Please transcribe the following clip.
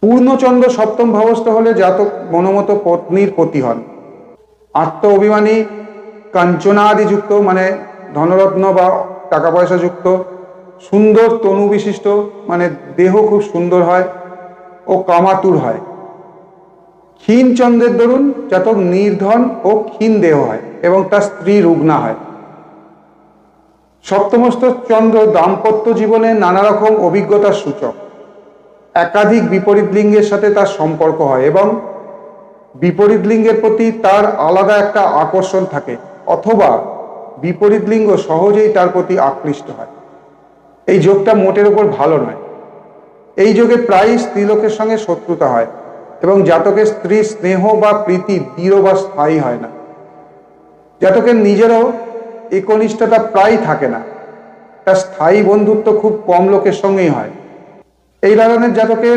পূর্ণচন্দ্র সপ্তম ভাবস্থ হলে জাতক মনোমত পত্নীর পতি হন। আত্ম অভিমানী, কাঞ্চনাদি যুক্ত, মানে ধনরত্ন বা টাকা পয়সা যুক্ত, সুন্দর তনু বিশিষ্ট, মানে দেহ খুব সুন্দর হয় ও কামাতুর হয়। ক্ষীণ চন্দ্রের দরুন জাতক নির্ধন ও ক্ষীণ দেহ হয় এবং তার স্ত্রী রুগ্না হয়। সপ্তমস্থ চন্দ্র দাম্পত্য জীবনে নানা রকম অভিজ্ঞতার সূচক। একাধিক বিপরীত লিঙ্গের সাথে তার সম্পর্ক হয় এবং বিপরীত লিঙ্গের প্রতি তার আলাদা একটা আকর্ষণ থাকে, অথবা বিপরীত লিঙ্গ সহজেই তার প্রতি আকৃষ্ট হয়। এই যোগটা মোটের উপর ভালো নয়। এই যোগে প্রায় স্ত্রীলোকের সঙ্গে শত্রুতা হয় এবং জাতকের স্ত্রীর স্নেহ বা প্রীতি দৃঢ় বা স্থায়ী হয় না। জাতকের নিজেরও একনিষ্ঠতা প্রায় থাকে না, তার স্থায়ী বন্ধুত্ব খুব কম লোকের সঙ্গেই হয়। এই ধরনের জাতকের